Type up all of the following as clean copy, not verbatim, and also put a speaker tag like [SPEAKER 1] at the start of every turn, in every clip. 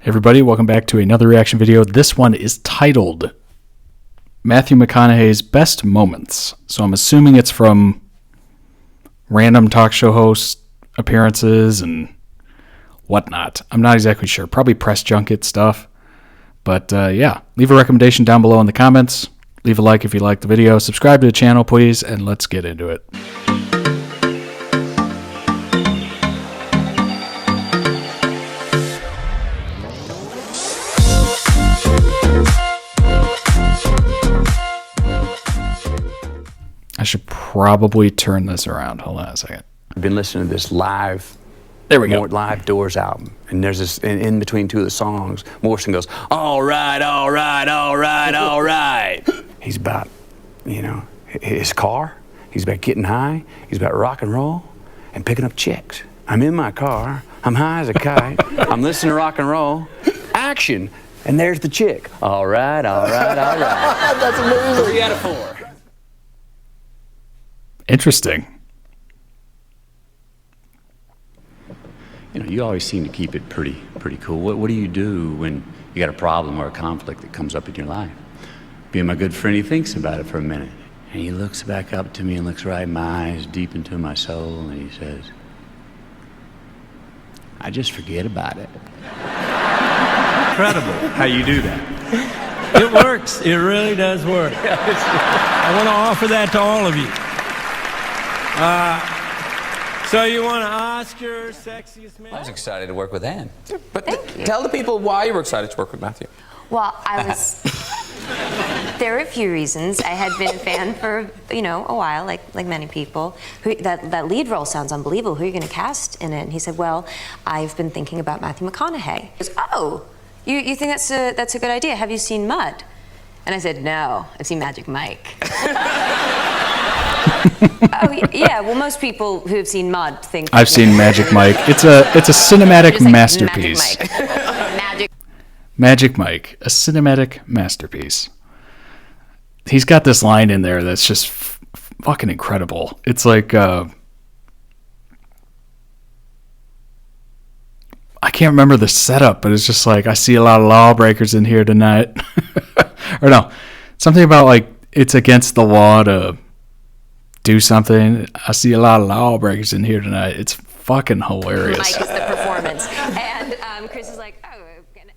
[SPEAKER 1] Everybody, welcome back to another reaction video. This one is titled Matthew McConaughey's Best Moments. So I'm assuming it's from random talk show host appearances and whatnot. I'm not exactly sure. Probably press junket stuff. But yeah, leave a recommendation down below in the comments. Leave a like if you like the video. Subscribe to the channel, please, and let's get into it. I should probably turn this around. Hold on a second.
[SPEAKER 2] I've been listening to this live.
[SPEAKER 1] There we go.
[SPEAKER 2] Live Doors album, and there's this in between two of the songs. Morrison goes, "All right, all right, all right, all right." He's about, his car. He's about getting high. He's about rock and roll and picking up chicks. I'm in my car. I'm high as a kite. I'm listening to rock and roll. Action, and there's the chick. All right, all right, all right.
[SPEAKER 3] That's amazing.
[SPEAKER 2] 3 out of 4.
[SPEAKER 1] Interesting.
[SPEAKER 4] You always seem to keep it pretty cool. What do you do when you got a problem or a conflict that comes up in your life? Being my good friend, he thinks about it for a minute. And he looks back up to me and looks right in my eyes, deep into my soul, and he says, I just forget about it.
[SPEAKER 5] Incredible how you do that. It works. It really does work. I want to offer that to all of you. So you want an Oscar, sexiest man?
[SPEAKER 6] I was excited to work with Ann.
[SPEAKER 3] But tell the people why you were excited to work with Matthew.
[SPEAKER 7] Well, there are a few reasons. I had been a fan for, a while, like many people. That lead role sounds unbelievable. Who are you going to cast in it? And he said, well, I've been thinking about Matthew McConaughey. He goes, oh, you think that's a good idea? Have you seen Mud? And I said, no, I've seen Magic Mike. Oh yeah, well most people who have seen Mud think
[SPEAKER 1] I've seen Magic Mike. It's a cinematic masterpiece. Magic Mike, a cinematic masterpiece. He's got this line in there that's just fucking incredible. It's like I can't remember the setup, but it's just like I see a lot of lawbreakers in here tonight. Or no, something about like it's against the law to do something. I see a lot of lawbreakers in here tonight. It's fucking hilarious.
[SPEAKER 7] Mike is the performance, and Chris is like, oh, and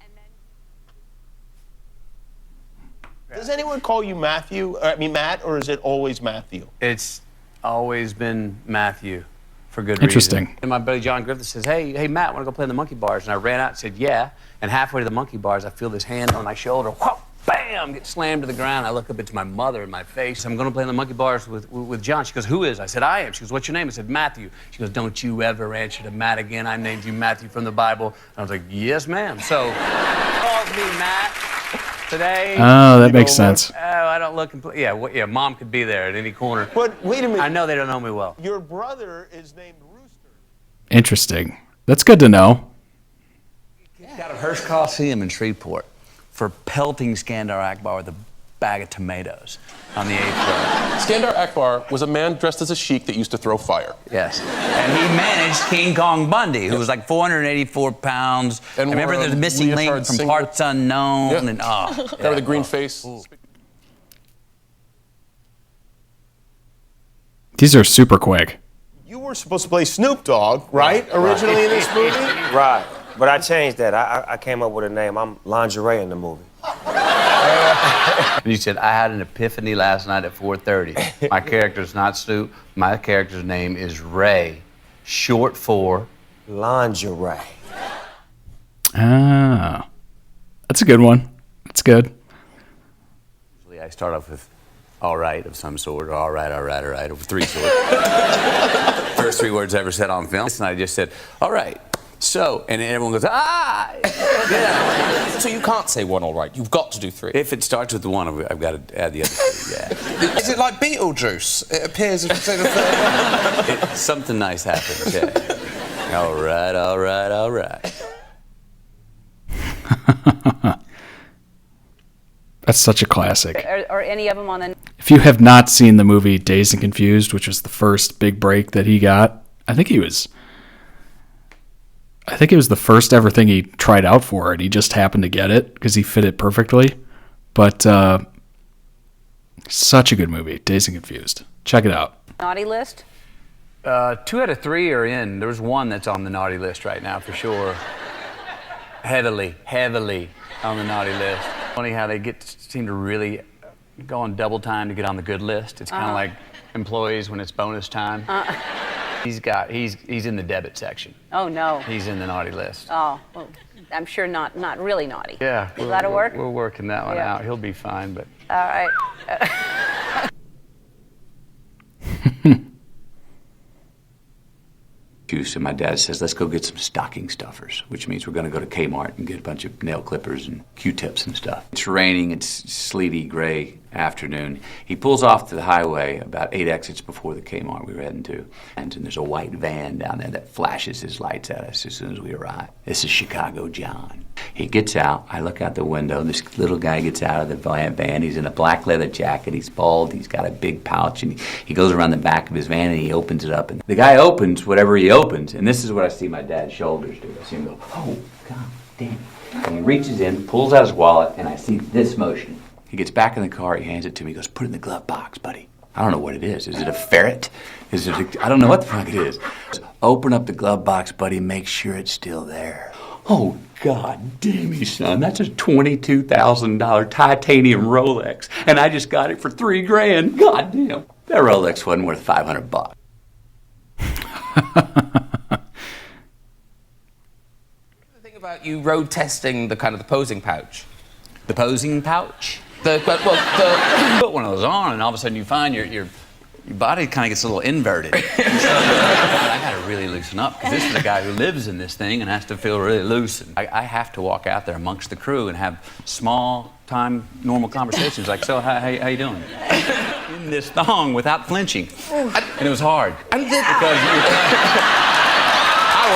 [SPEAKER 7] then.
[SPEAKER 3] Does anyone call you Matthew? Matt, or is it always Matthew?
[SPEAKER 2] It's always been Matthew, for good
[SPEAKER 1] Interesting.
[SPEAKER 2] reason. And my buddy John Griffith says, hey Matt, want to go play in the monkey bars? And I ran out and said, yeah. And halfway to the monkey bars, I feel this hand on my shoulder. Whoa, bam, get slammed to the ground. I look up into my mother in my face. I'm going to play in the monkey bars with John. She goes, who is? I said, I am. She goes, what's your name? I said, Matthew. She goes, don't you ever answer to Matt again. I named you Matthew from the Bible. And I was like, yes, ma'am. So, calls me Matt today.
[SPEAKER 1] Oh, that makes sense.
[SPEAKER 2] Oh, I don't look complete. Yeah, Mom could be there at any corner.
[SPEAKER 3] But wait a minute.
[SPEAKER 2] I know they don't know me well.
[SPEAKER 3] Your brother is named Rooster.
[SPEAKER 1] Interesting. That's good to know.
[SPEAKER 2] Out of Hearst Coliseum in Shreveport for pelting Skandar Akbar with a bag of tomatoes on the 8th row.
[SPEAKER 8] Skandar Akbar was a man dressed as a sheik that used to throw fire.
[SPEAKER 2] Yes. And he managed King Kong Bundy, who was like 484 pounds.
[SPEAKER 8] And
[SPEAKER 2] remember the missing link from Parts Unknown?
[SPEAKER 8] Yeah.
[SPEAKER 2] And
[SPEAKER 8] Remember the green face?
[SPEAKER 1] These are super quick.
[SPEAKER 3] You were supposed to play Snoop Dogg, right? Originally in this movie?
[SPEAKER 9] Right. But I changed that. I came up with a name. I'm Lingerie in the movie.
[SPEAKER 2] And he said, I had an epiphany last night at 4:30. My character's not Snoop. My character's name is Ray, short for
[SPEAKER 9] Lingerie.
[SPEAKER 1] Ah, that's a good one. That's good.
[SPEAKER 2] Usually I start off with all right of some sort, or all right, of 3 sorts. First 3 words I ever said on film. And I just said, all right. So, and everyone goes, ah! Yeah.
[SPEAKER 8] So you can't say 1 all right. You've got to do 3.
[SPEAKER 2] If it starts with the 1, I've got to add the other 2, yeah.
[SPEAKER 10] Is it like Beetlejuice? It appears if you say the third one.
[SPEAKER 2] Something nice happens, yeah. All right, all right, all right.
[SPEAKER 1] That's such a classic.
[SPEAKER 11] Or any of them on the...
[SPEAKER 1] If you have not seen the movie Dazed and Confused, which was the first big break that he got, I think he was... I think it was the first ever thing he tried out for, and he just happened to get it because he fit it perfectly. But such a good movie, Dazed and Confused. Check it out.
[SPEAKER 6] Naughty list?
[SPEAKER 2] 2 out of 3 are in. There's one that's on the naughty list right now for sure. Heavily on the naughty list. Funny how they seem to really go on double time to get on the good list. It's kind of like employees when it's bonus time. He's in the debit section.
[SPEAKER 6] Oh, no.
[SPEAKER 2] He's in the naughty list.
[SPEAKER 6] Oh, well, I'm sure not really naughty.
[SPEAKER 2] Yeah.
[SPEAKER 6] That'll work?
[SPEAKER 2] We're working that one out. He'll be fine, but.
[SPEAKER 6] All right.
[SPEAKER 4] And my dad says, let's go get some stocking stuffers, which means we're going to go to Kmart and get a bunch of nail clippers and Q-tips and stuff. It's raining, it's sleety, gray afternoon. He pulls off to the highway about 8 exits before the Kmart we were heading to. And there's a white van down there that flashes his lights at us as soon as we arrive. This is Chicago John. He gets out, I look out the window, this little guy gets out of the van, he's in a black leather jacket, he's bald, he's got a big pouch, and he goes around the back of his van and he opens it up. And the guy opens whatever he opens, and this is what I see my dad's shoulders do. I see him go, oh, God damn. And he reaches in, pulls out his wallet, and I see this motion. He gets back in the car, he hands it to me, he goes, put it in the glove box, buddy. I don't know what it is. Is it a ferret? I don't know what the fuck it is. Open up the glove box, buddy, make sure it's still there. Oh, God damn you, son. That's a $22,000 titanium Rolex. And I just got it for $3,000. God damn. That Rolex wasn't worth $500.
[SPEAKER 8] The thing about you road testing the posing pouch.
[SPEAKER 2] The posing pouch?
[SPEAKER 8] Well,
[SPEAKER 2] Put one of those on, and all of a sudden you find your body kind of gets a little inverted. I got to really loosen up, because this is a guy who lives in this thing and has to feel really loose. And I have to walk out there amongst the crew and have small-time, normal conversations like, so, how you doing? In this thong without flinching. And it was hard.
[SPEAKER 8] And
[SPEAKER 2] because I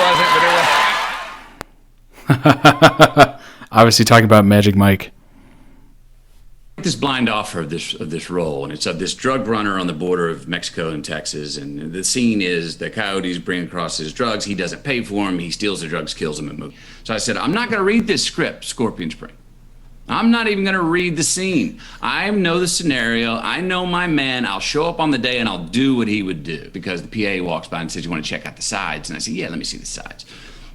[SPEAKER 2] wasn't, but it was...
[SPEAKER 1] Obviously talking about Magic Mike.
[SPEAKER 4] This blind offer of this role, and it's of this drug runner on the border of Mexico and Texas, and the scene is the coyotes bring across his drugs, he doesn't pay for them, he steals the drugs, kills them, and moves. So I said, I'm not going to read this script, Scorpion Spring. I'm not even going to read the scene. I know the scenario, I know my man, I'll show up on the day and I'll do what he would do. Because the PA walks by and says, you want to check out the sides? And I said, yeah, let me see the sides.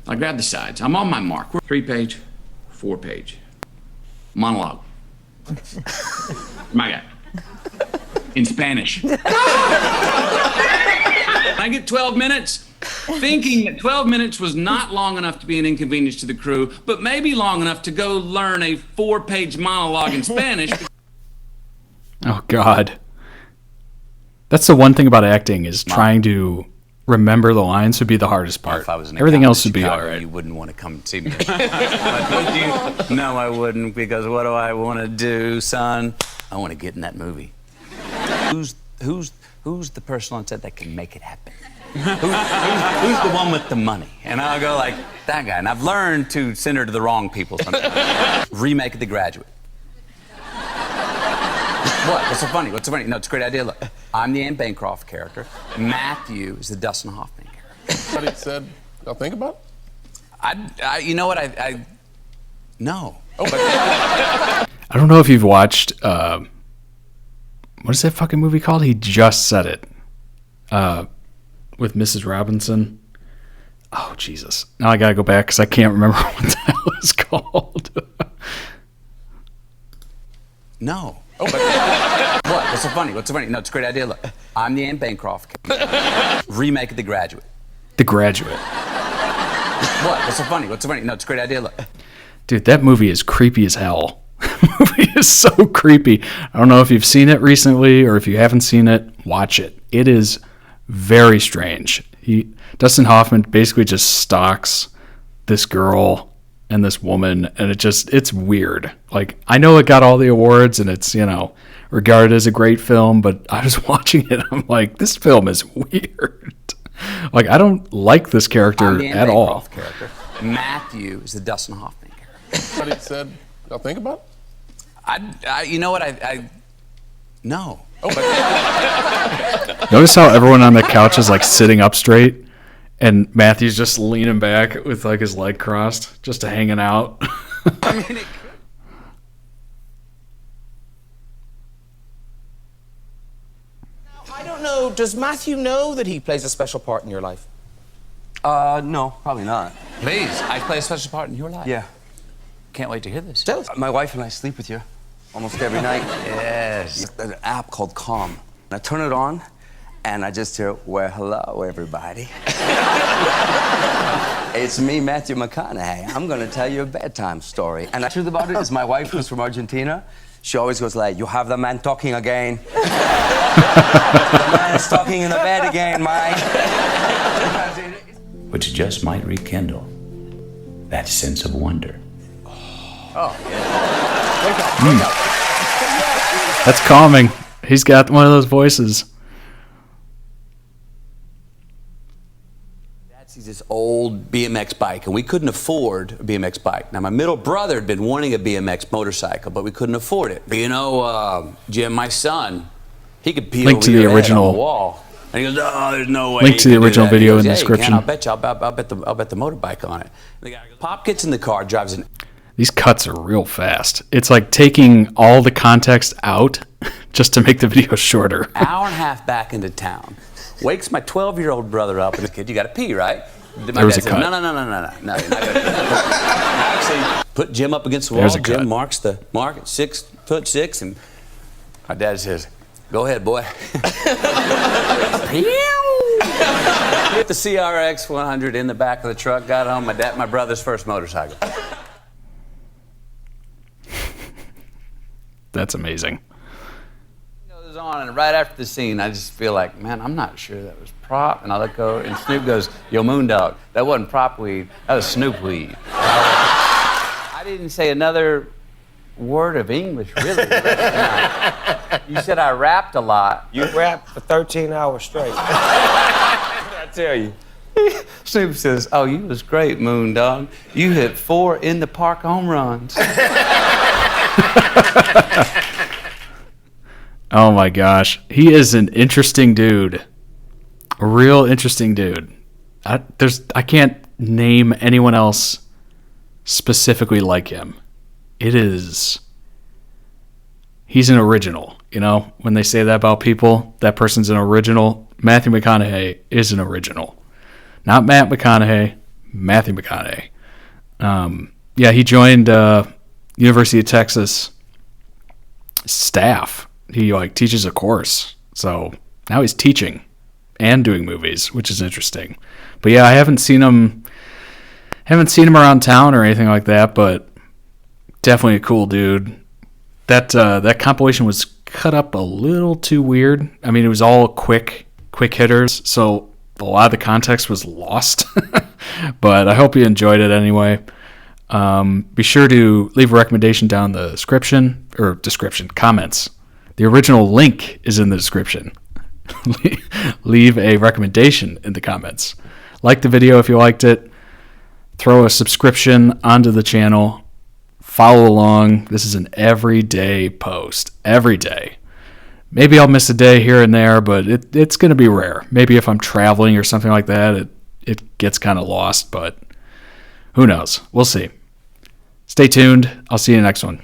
[SPEAKER 4] I grab the sides, I'm on my mark. 3-page, 4-page, monologue. My guy. In Spanish. I get 12 minutes, thinking that 12 minutes was not long enough to be an inconvenience to the crew, but maybe long enough to go learn a 4-page monologue in Spanish.
[SPEAKER 1] Oh, God. That's the one thing about acting, is trying to remember the lines would be the hardest part.
[SPEAKER 2] If I was an
[SPEAKER 1] Everything else would be
[SPEAKER 2] Chicago,
[SPEAKER 1] all right.
[SPEAKER 2] You wouldn't want to come see me. Would you? No, I wouldn't, because what do I want to do, son? I want to get in that movie. Who's the person on set that can make it happen? Who's the one with the money? And I'll go like, that guy. And I've learned to send her to the wrong people sometimes. Remake of The Graduate. What? What's so funny? What's so funny? No, it's a great idea. Look, I'm the Anne Bancroft character. Matthew is the Dustin Hoffman character.
[SPEAKER 8] somebody said, y'all think about it?
[SPEAKER 2] You know what? No.
[SPEAKER 1] I don't know if you've watched, what is that fucking movie called? He just said it. With Mrs. Robinson. Oh, Jesus. Now I gotta go back because I can't remember what the hell it's called.
[SPEAKER 2] No. What? What's so funny? What's so funny? No, it's a great idea. Look, I'm the Anne Bancroft remake of The Graduate.
[SPEAKER 1] The Graduate.
[SPEAKER 2] What? What's so funny? What's so funny? No, it's a great idea. Look.
[SPEAKER 1] Dude, that movie is creepy as hell. The movie is so creepy. I don't know if you've seen it recently, or if you haven't seen it, watch it. It is very strange. Dustin Hoffman basically just stalks this girl and this woman, and it's weird. Like, I know it got all the awards and it's, regarded as a great film, but I was watching it, I'm like, this film is weird. Like, I don't like this character at all.
[SPEAKER 2] Character. Matthew is the Dustin Hoffman character.
[SPEAKER 8] Somebody said, y'all think about it?
[SPEAKER 2] You know what? No.
[SPEAKER 1] Notice how everyone on the couch is like sitting up straight, And Matthew's just leaning back with like his leg crossed, just hanging out.
[SPEAKER 10] I don't know. Does Matthew know that he plays a special part in your life?
[SPEAKER 2] No, probably not. Please, I play a special part in your life. Yeah. Can't wait to hear this.
[SPEAKER 10] Tell us.
[SPEAKER 2] My wife and I sleep with you almost every night. Yes. There's an app called Calm. I turn it on, and I just hear, well, hello, everybody. It's me, Matthew McConaughey. I'm going to tell you a bedtime story. And the truth about it is my wife, who's from Argentina, she always goes like, you have the man talking again. The man is talking in the bed again, Mike.
[SPEAKER 4] Which just might rekindle that sense of wonder.
[SPEAKER 1] That's calming. He's got one of those voices.
[SPEAKER 2] Dad sees this old BMX bike, and we couldn't afford a BMX bike. Now, my middle brother had been wanting a BMX motorcycle, but we couldn't afford it. But you know, Jim, my son, he could peel
[SPEAKER 1] Link to the
[SPEAKER 2] your head
[SPEAKER 1] original.
[SPEAKER 2] on the wall. And he goes, oh, there's no way.
[SPEAKER 1] Link
[SPEAKER 2] you
[SPEAKER 1] to the
[SPEAKER 2] can do
[SPEAKER 1] original
[SPEAKER 2] that. And he
[SPEAKER 1] video
[SPEAKER 2] goes,
[SPEAKER 1] in the
[SPEAKER 2] yeah, you can.
[SPEAKER 1] description.
[SPEAKER 2] I'll bet you. I'll bet the motorbike on it. And the guy goes, Pop gets in the car, drives an
[SPEAKER 1] These cuts are real fast. It's like taking all the context out just to make the video shorter.
[SPEAKER 2] hour and a half back into town. Wakes my 12-year-old brother up and the kid, you got to pee, right? My
[SPEAKER 1] There was
[SPEAKER 2] dad
[SPEAKER 1] a
[SPEAKER 2] said,
[SPEAKER 1] cut.
[SPEAKER 2] No, you're not gonna pee. Actually, put Jim up against the wall.
[SPEAKER 1] There's a cut.
[SPEAKER 2] Jim marks the mark at 6'6", and my dad says, "Go ahead, boy." Hit the CRX 100 in the back of the truck. Got home. My brother's first motorcycle.
[SPEAKER 1] That's amazing.
[SPEAKER 2] Goes on, and right after the scene, I just feel like, man, I'm not sure that was prop. And I look over, and Snoop goes, "Yo, Moondog, that wasn't prop weed. That was Snoop weed." I didn't say another word of English, really. You said I rapped a lot.
[SPEAKER 9] You rapped for 13 hours straight. What did I tell you?
[SPEAKER 2] Snoop says, "Oh, you was great, Moondog. You hit 4 in the park home runs."
[SPEAKER 1] Oh my gosh. He is an interesting dude. A real interesting dude. I can't name anyone else specifically like him. He's an original, you know? When they say that about people, that person's an original. Matthew McConaughey is an original. Not Matt McConaughey, Matthew McConaughey. Yeah, he joined University of Texas staff. He teaches a course. So now he's teaching and doing movies, which is interesting. But yeah, I haven't seen him around town or anything like that, but definitely a cool dude. That compilation was cut up a little too weird. I mean, it was all quick hitters, so a lot of the context was lost. But I hope you enjoyed it anyway. Be sure to leave a recommendation down in the comments. The original link is in the description. Leave a recommendation in the comments. Like the video if you liked it. Throw a subscription onto the channel. Follow along. This is an everyday post. Every day. Maybe I'll miss a day here and there, but it's going to be rare. Maybe if I'm traveling or something like that, it gets kind of lost, but who knows? We'll see. Stay tuned. I'll see you in the next one.